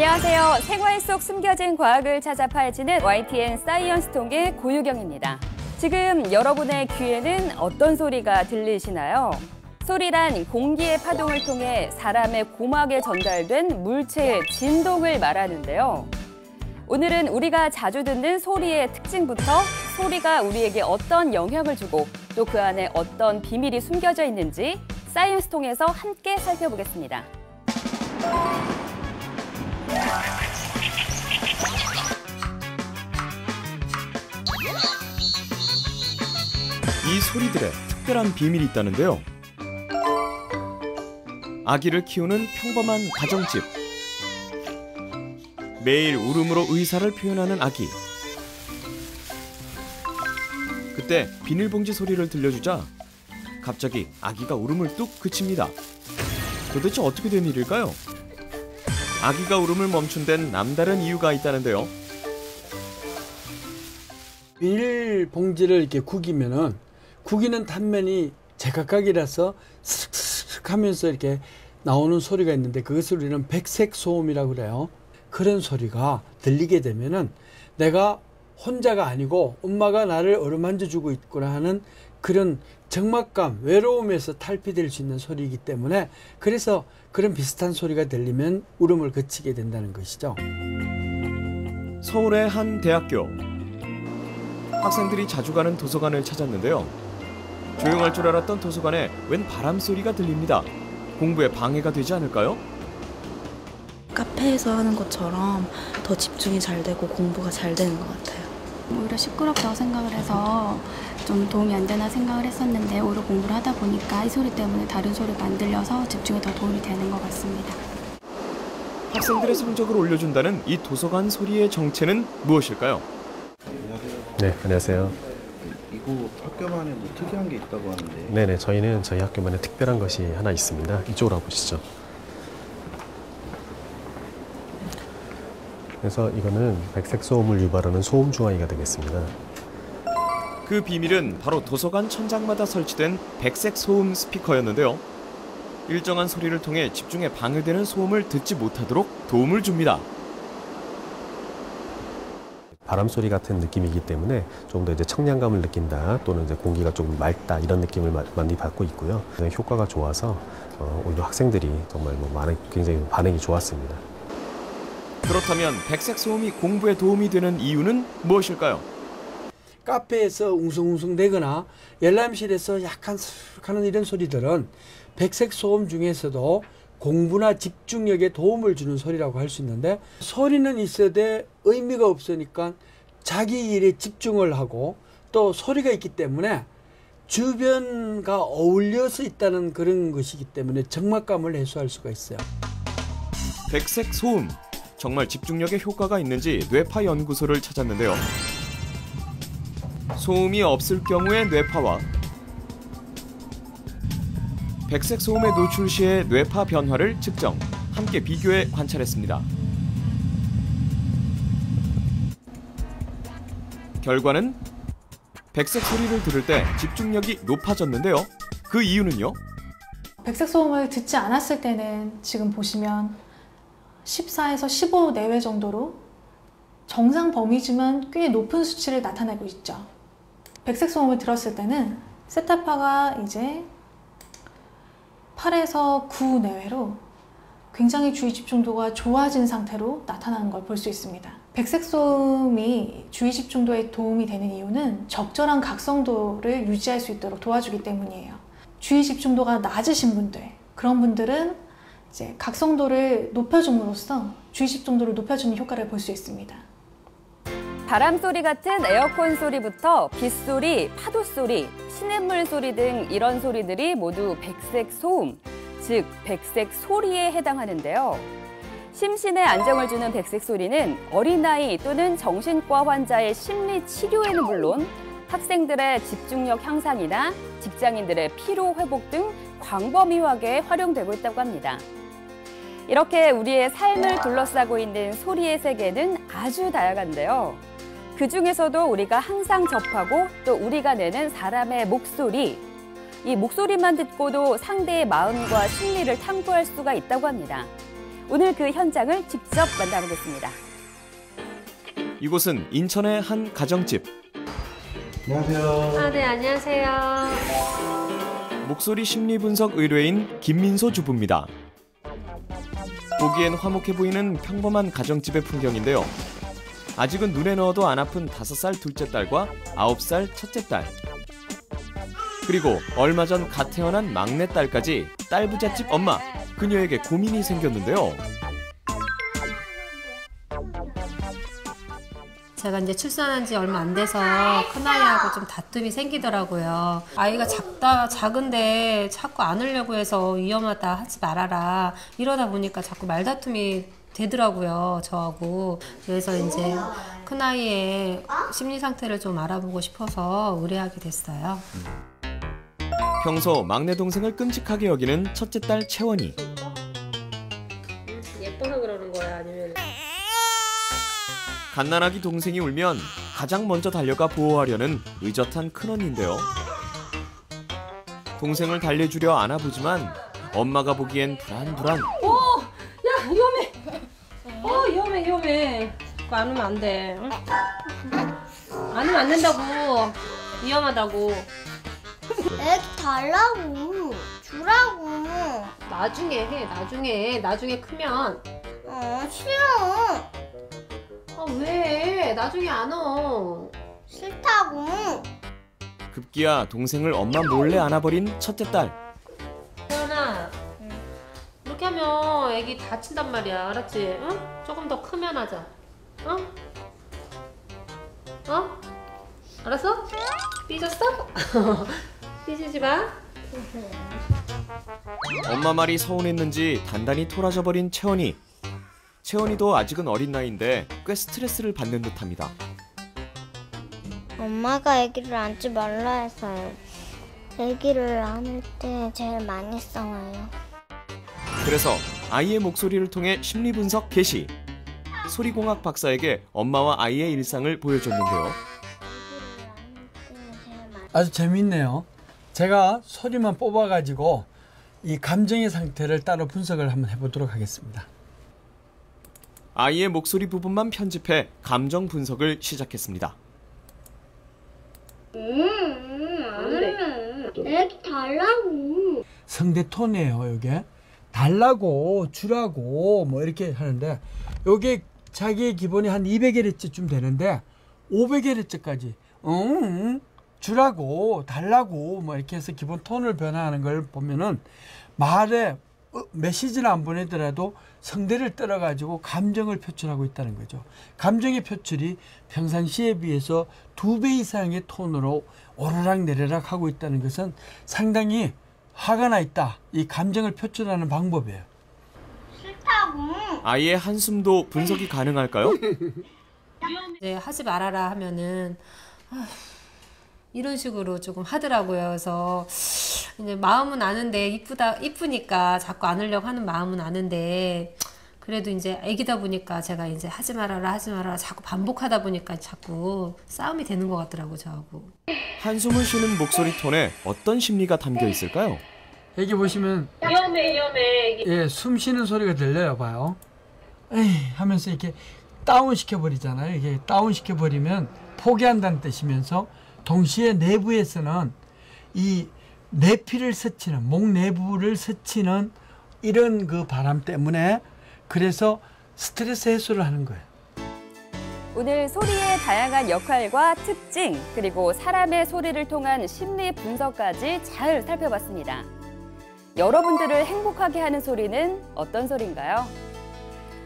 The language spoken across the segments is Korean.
안녕하세요. 생활 속 숨겨진 과학을 찾아 파헤치는 YTN 사이언스 통의 고유경입니다. 지금 여러분의 귀에는 어떤 소리가 들리시나요? 소리란 공기의 파동을 통해 사람의 고막에 전달된 물체의 진동을 말하는데요. 오늘은 우리가 자주 듣는 소리의 특징부터 소리가 우리에게 어떤 영향을 주고 또 그 안에 어떤 비밀이 숨겨져 있는지 사이언스 통에서 함께 살펴보겠습니다. 이 소리들에 특별한 비밀이 있다는데요. 아기를 키우는 평범한 가정집. 매일 울음으로 의사를 표현하는 아기. 그때 비닐봉지 소리를 들려주자 갑자기 아기가 울음을 뚝 그칩니다. 도대체 어떻게 된 일일까요? 아기가 울음을 멈춘 데는 남다른 이유가 있다는데요. 비닐봉지를 이렇게 구기는 단면이 제각각이라서 스슥 하면서 이렇게 나오는 소리가 있는데 그것을 우리는 백색 소음이라고 그래요. 그런 소리가 들리게 되면은 내가 혼자가 아니고 엄마가 나를 어루만져주고 있구나 하는 그런 적막감, 외로움에서 탈피될 수 있는 소리이기 때문에 그래서 그런 비슷한 소리가 들리면 울음을 그치게 된다는 것이죠. 서울의 한 대학교. 학생들이 자주 가는 도서관을 찾았는데요. 조용할 줄 알았던 도서관에 웬 바람 소리가 들립니다. 공부에 방해가 되지 않을까요? 카페에서 하는 것처럼 더 집중이 잘 되고 공부가 잘 되는 것 같아요. 오히려 시끄럽다고 생각을 해서 좀 도움이 안 되나 생각을 했었는데 오히려 공부를 하다 보니까 이 소리 때문에 다른 소리가 안 들려서 집중에 더 도움이 되는 것 같습니다. 학생들의 성적을 올려준다는 이 도서관 소리의 정체는 무엇일까요? 네, 안녕하세요. 이곳 학교만에 뭐 특이한 게 있다고 하는데. 네네, 저희는 저희 학교만에 특별한 것이 하나 있습니다. 이쪽으로 와보시죠. 그래서 이거는 백색 소음을 유발하는 소음 중화기가 되겠습니다. 그 비밀은 바로 도서관 천장마다 설치된 백색 소음 스피커였는데요. 일정한 소리를 통해 집중에 방해되는 소음을 듣지 못하도록 도움을 줍니다. 바람 소리 같은 느낌이기 때문에 좀 더 이제 청량감을 느낀다 또는 이제 공기가 조금 맑다 이런 느낌을 많이 받고 있고요. 효과가 좋아서 오히려 학생들이 정말 굉장히 반응이 좋았습니다. 그렇다면 백색 소음이 공부에 도움이 되는 이유는 무엇일까요? 카페에서 웅성웅성 대거나 열람실에서 약간 슥 하는 이런 소리들은 백색 소음 중에서도 공부나 집중력에 도움을 주는 소리라고 할 수 있는데 소리는 있어도 의미가 없으니까 자기 일에 집중을 하고 또 소리가 있기 때문에 주변과 어울려서 있다는 그런 것이기 때문에 적막감을 해소할 수가 있어요. 백색 소음, 정말 집중력에 효과가 있는지 뇌파 연구소를 찾았는데요. 소음이 없을 경우의 뇌파와 백색 소음에 노출 시의 뇌파 변화를 측정, 함께 비교해 관찰했습니다. 결과는 백색 소리를 들을 때 집중력이 높아졌는데요. 그 이유는요? 백색 소음을 듣지 않았을 때는 지금 보시면 14에서 15 내외 정도로 정상 범위지만 꽤 높은 수치를 나타내고 있죠. 백색 소음을 들었을 때는 세타파가 이제 8에서 9 내외로 굉장히 주의 집중도가 좋아진 상태로 나타나는 걸 볼 수 있습니다. 백색 소음이 주의 집중도에 도움이 되는 이유는 적절한 각성도를 유지할 수 있도록 도와주기 때문이에요. 주의 집중도가 낮으신 분들, 그런 분들은 이제 각성도를 높여줌으로써 주의 집중도를 높여주는 효과를 볼 수 있습니다. 바람 소리 같은 에어컨 소리부터 빗소리, 파도 소리, 시냇물 소리 등 이런 소리들이 모두 백색 소음, 즉 백색 소리에 해당하는데요. 심신에 안정을 주는 백색 소리는 어린아이 또는 정신과 환자의 심리 치료에는 물론 학생들의 집중력 향상이나 직장인들의 피로 회복 등 광범위하게 활용되고 있다고 합니다. 이렇게 우리의 삶을 둘러싸고 있는 소리의 세계는 아주 다양한데요. 그중에서도 우리가 항상 접하고 또 우리가 내는 사람의 목소리, 이 목소리만 듣고도 상대의 마음과 심리를 탐구할 수가 있다고 합니다. 오늘 그 현장을 직접 만나보겠습니다. 이곳은 인천의 한 가정집. 안녕하세요. 네, 안녕하세요. 목소리 심리 분석 의뢰인 김민소 주부입니다. 보기엔 화목해 보이는 평범한 가정집의 풍경인데요. 아직은 눈에 넣어도 안 아픈 5살 둘째 딸과 9살 첫째 딸. 그리고 얼마 전 갓 태어난 막내 딸까지 딸부잣집 엄마. 그녀에게 고민이 생겼는데요. 제가 이제 출산한 지 얼마 안 돼서 큰아이하고 좀 다툼이 생기더라고요. 아이가 작은데 자꾸 안으려고 해서 위험하다, 하지 말아라. 이러다 보니까 자꾸 말다툼이 되더라고요, 저하고. 그래서 이제 큰아이의 심리 상태를 좀 알아보고 싶어서 의뢰하게 됐어요. 평소 막내 동생을 끔찍하게 여기는 첫째 딸 채원이. 예뻐서 그러는 거야, 아니면? 갓난아기 동생이 울면 가장 먼저 달려가 보호하려는 의젓한 큰언니인데요. 동생을 달래주려 안아보지만 엄마가 보기엔 불안불안. 야, 위험해! 위험해. 그거 안 오면 안 돼. 응? 안 오면 안 된다고. 위험하다고. 애기 달라고. 주라고. 나중에 해, 나중에 크면. 싫어. 왜? 나중에 안 와. 싫다고. 급기야 동생을 엄마 몰래 안아버린 첫째 딸. 태연아, 이렇게 하면 애기 다친단 말이야, 알았지? 응? 조금 더 크면 하자. 응? 알았어? 삐졌어? 삐지지 마. 엄마 말이 서운했는지 단단히 토라져버린 채원이. 채원이도 아직은 어린 나이인데 꽤 스트레스를 받는 듯합니다. 엄마가 아기를 안지 말라 해서요. 아기를 안을 때 제일 많이 싸워요. 그래서 아이의 목소리를 통해 심리 분석 개시. 소리공학 박사에게 엄마와 아이의 일상을 보여줬는데요. 아주 재밌네요. 제가 소리만 뽑아가지고 이 감정의 상태를 따로 분석을 한번 해보도록 하겠습니다. 아이의 목소리 부분만 편집해 감정 분석을 시작했습니다. 애기 달라고. 성대 톤이에요, 이게. 달라고, 주라고, 뭐 이렇게 하는데, 요게 자기의 기본이 한 200Hz쯤 되는데, 500Hz까지, 주라고, 달라고, 뭐 이렇게 해서 기본 톤을 변화하는 걸 보면은, 말에 메시지를 안 보내더라도 성대를 떨어가지고 감정을 표출하고 있다는 거죠. 감정의 표출이 평상시에 비해서 2배 이상의 톤으로 오르락 내리락 하고 있다는 것은 상당히 화가 나 있다. 이 감정을 표출하는 방법이에요. 싫다고. 아이의 한숨도 분석이 가능할까요? 이제 하지 말아라 하면은 이런 식으로 조금 하더라고요. 그래서 이제 마음은 아는데 이쁘니까 자꾸 안으려고 하는 마음은 아는데 그래도 이제 애기다 보니까 제가 이제 하지 말아라 자꾸 반복하다 보니까 자꾸 싸움이 되는 것 같더라고요, 저하고. 한숨을 쉬는 목소리 톤에 어떤 심리가 담겨 있을까요? 여기 보시면 위험해. 예, 숨 쉬는 소리가 들려요. 봐요. 에이 하면서 이렇게 다운시켜 버리잖아요. 이게 다운시켜 버리면 포기한다는 뜻이면서 동시에 내부에서는 이 내피를 스치는 목 내부를 스치는 이런 그 바람 때문에 그래서 스트레스 해소를 하는 거예요. 오늘 소리의 다양한 역할과 특징, 그리고 사람의 소리를 통한 심리 분석까지 잘 살펴봤습니다. 여러분들을 행복하게 하는 소리는 어떤 소리인가요?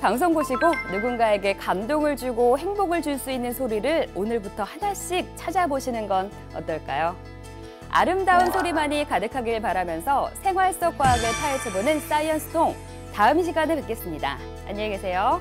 방송 보시고 누군가에게 감동을 주고 행복을 줄 수 있는 소리를 오늘부터 하나씩 찾아보시는 건 어떨까요? 아름다운 소리만이 가득하길 바라면서 생활 속 과학을 파헤쳐보는 사이언스통, 다음 시간에 뵙겠습니다. 안녕히 계세요.